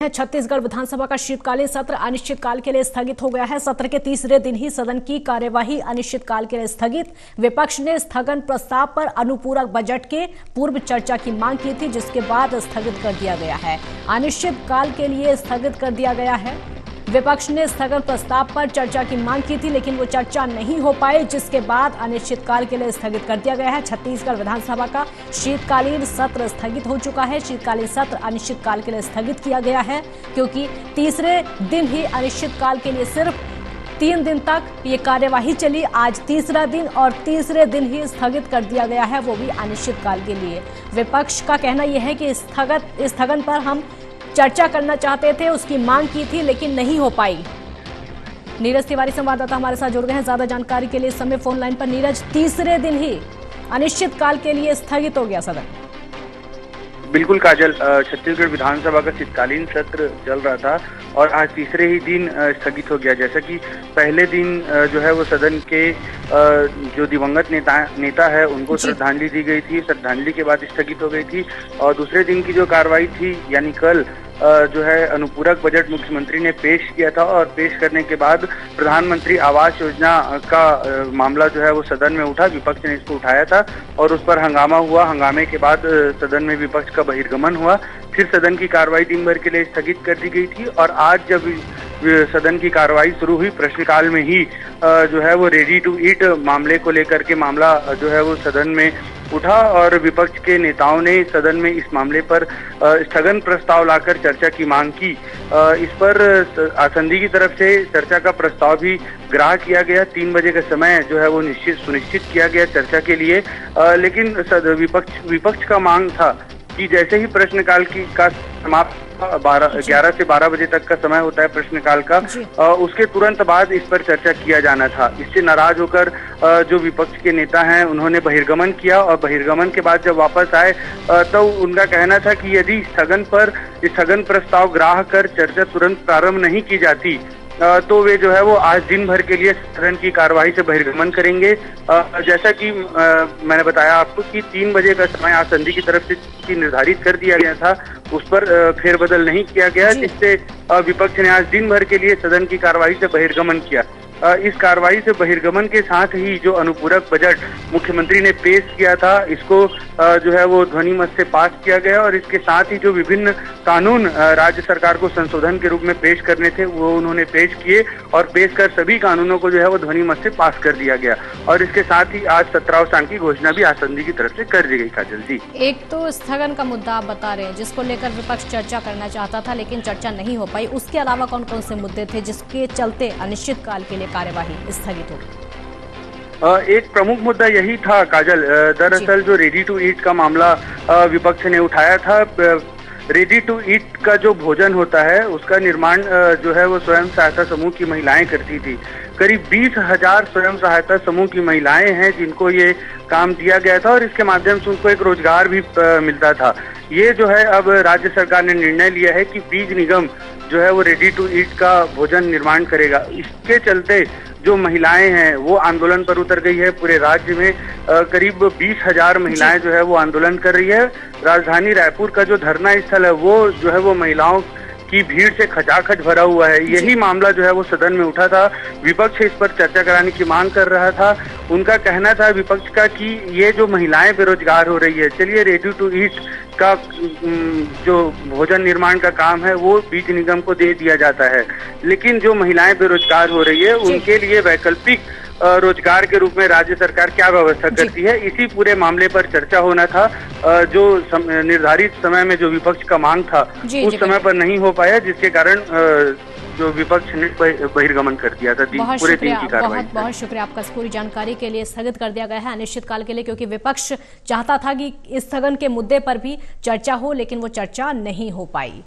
छत्तीसगढ़ विधानसभा का शीतकालीन सत्र अनिश्चितकाल के लिए स्थगित हो गया है। सत्र के तीसरे दिन ही सदन की कार्यवाही अनिश्चितकाल के लिए स्थगित। विपक्ष ने स्थगन प्रस्ताव पर अनुपूरक बजट के पूर्व चर्चा की मांग की थी, जिसके बाद स्थगित कर दिया गया है। अनिश्चितकाल के लिए स्थगित कर दिया गया है। विपक्ष ने स्थगन प्रस्ताव पर चर्चा की मांग की थी, लेकिन वो चर्चा नहीं हो पाई, जिसके बाद अनिश्चितकाल के लिए स्थगित कर दिया गया है। छत्तीसगढ़ विधानसभा का शीतकालीन सत्र स्थगित हो चुका है। शीतकालीन सत्र अनिश्चितकाल के लिए स्थगित किया गया है, क्योंकि तीसरे दिन ही अनिश्चितकाल के लिए सिर्फ 3 दिन तक ये कार्यवाही चली। आज तीसरा दिन और तीसरे दिन ही स्थगित कर दिया गया है, वो भी अनिश्चितकाल के लिए। विपक्ष का कहना यह है कि स्थगन पर हम चर्चा करना चाहते थे, उसकी मांग की थी, लेकिन नहीं हो पाई। नीरज तिवारी संवाददाता हमारे साथ जुड़ गए हैं ज्यादा जानकारी के लिए इस समय फोन लाइन पर। नीरज, तीसरे दिन ही अनिश्चितकाल के लिए स्थगित हो गया सदन। बिल्कुल काजल, छत्तीसगढ़ विधानसभा का शीतकालीन सत्र चल रहा था और आज तीसरे ही दिन स्थगित हो गया। जैसा कि पहले दिन जो है वो सदन के जो दिवंगत नेता है उनको श्रद्धांजलि दी गई थी, श्रद्धांजलि के बाद स्थगित हो गई थी। और दूसरे दिन की जो कार्रवाई थी, यानी कल जो है अनुपूरक बजट मुख्यमंत्री ने पेश किया था और पेश करने के बाद प्रधानमंत्री आवास योजना का मामला जो है वो सदन में उठा। विपक्ष ने इसको उठाया था और उस पर हंगामा हुआ। हंगामे के बाद सदन में विपक्ष का बहिर्गमन हुआ। फिर सदन की कार्रवाई दिन भर के लिए स्थगित कर दी गई थी और आज जब सदन की कार्रवाई शुरू हुई, प्रश्नकाल में ही जो है वो रेडी टू ईट मामले को लेकर के मामला जो है वो सदन में उठा और विपक्ष के नेताओं ने सदन में इस मामले पर स्थगन प्रस्ताव लाकर चर्चा की मांग की। इस पर आसंदी की तरफ से चर्चा का प्रस्ताव भी ग्राह्य किया गया। 3 बजे का समय जो है वो सुनिश्चित किया गया चर्चा के लिए। लेकिन विपक्ष का मांग था कि जैसे ही प्रश्नकाल का समाप्त 11 से 12 बजे तक का समय होता है प्रश्नकाल का, उसके तुरंत बाद इस पर चर्चा किया जाना था। इससे नाराज होकर जो विपक्ष के नेता हैं उन्होंने बहिर्गमन किया और बहिर्गमन के बाद जब वापस आए तो उनका कहना था कि यदि स्थगन प्रस्ताव ग्राह्य कर चर्चा तुरंत प्रारंभ नहीं की जाती तो वे जो है वो आज दिन भर के लिए सदन की कार्यवाही से बहिर्गमन करेंगे। जैसा कि मैंने बताया आपको कि 3 बजे का समय आसंदी की तरफ से निर्धारित कर दिया गया था, उस पर फेरबदल नहीं किया गया, जिससे विपक्ष ने आज दिन भर के लिए सदन की कार्यवाही से बहिर्गमन किया। इस कार्रवाई से बहिर्गमन के साथ ही जो अनुपूरक बजट मुख्यमंत्री ने पेश किया था, इसको जो है वो ध्वनिमत से पास किया गया और इसके साथ ही जो विभिन्न कानून राज्य सरकार को संशोधन के रूप में पेश करने थे वो उन्होंने पेश किए और पेश कर सभी कानूनों को जो है वो ध्वनिमत से पास कर दिया गया। और इसके साथ ही आज सत्रावसान की घोषणा भी आसंदी की तरफ से कर दी गई। काजल जी, एक तो स्थगन का मुद्दा आप बता रहे हैं जिसको लेकर विपक्ष चर्चा करना चाहता था, लेकिन चर्चा नहीं हो पाई। उसके अलावा कौन कौन से मुद्दे थे जिसके चलते अनिश्चितकाल के लिए कार्यवाही स्थगित हो? एक प्रमुख मुद्दा यही था काजल। दरअसल जो रेडी टू ईट का मामला विपक्ष ने उठाया था। रेडी टू ईट का जो भोजन होता है उसका निर्माण जो है वो स्वयं सहायता समूह की महिलाएं करती थी। करीब 20,000 स्वयं सहायता समूह की महिलाएं हैं जिनको ये काम दिया गया था और इसके माध्यम से उनको एक रोजगार भी मिलता था। ये जो है अब राज्य सरकार ने निर्णय लिया है कि बीज निगम जो है वो रेडी टू ईट का भोजन निर्माण करेगा। इसके चलते जो महिलाएं हैं वो आंदोलन पर उतर गई है। पूरे राज्य में करीब 20,000 महिलाएं जो है वो आंदोलन कर रही है। राजधानी रायपुर का जो धरना स्थल है वो जो है वो महिलाओं की भीड़ से खचाखच भरा हुआ है। यही मामला जो है वो सदन में उठा था। विपक्ष इस पर चर्चा कराने की मांग कर रहा था। उनका कहना था विपक्ष का कि ये जो महिलाएं बेरोजगार हो रही है, चलिए रेडी टू ईट का जो भोजन निर्माण का काम है वो बीज निगम को दे दिया जाता है, लेकिन जो महिलाएं बेरोजगार हो रही है उनके लिए वैकल्पिक रोजगार के रूप में राज्य सरकार क्या व्यवस्था करती है, इसी पूरे मामले पर चर्चा होना था। जो निर्धारित समय में जो विपक्ष का मांग था उस समय पर नहीं हो पाया, जिसके कारण जो विपक्ष ने बहिर्गमन कर दिया था पूरे दिन की कार्रवाई। बहुत शुक्रिया आपका। पूरी जानकारी के लिए स्थगित कर दिया गया है अनिश्चितकाल के लिए, क्योंकि विपक्ष चाहता था कि इस स्थगन के मुद्दे पर भी चर्चा हो, लेकिन वो चर्चा नहीं हो पाई।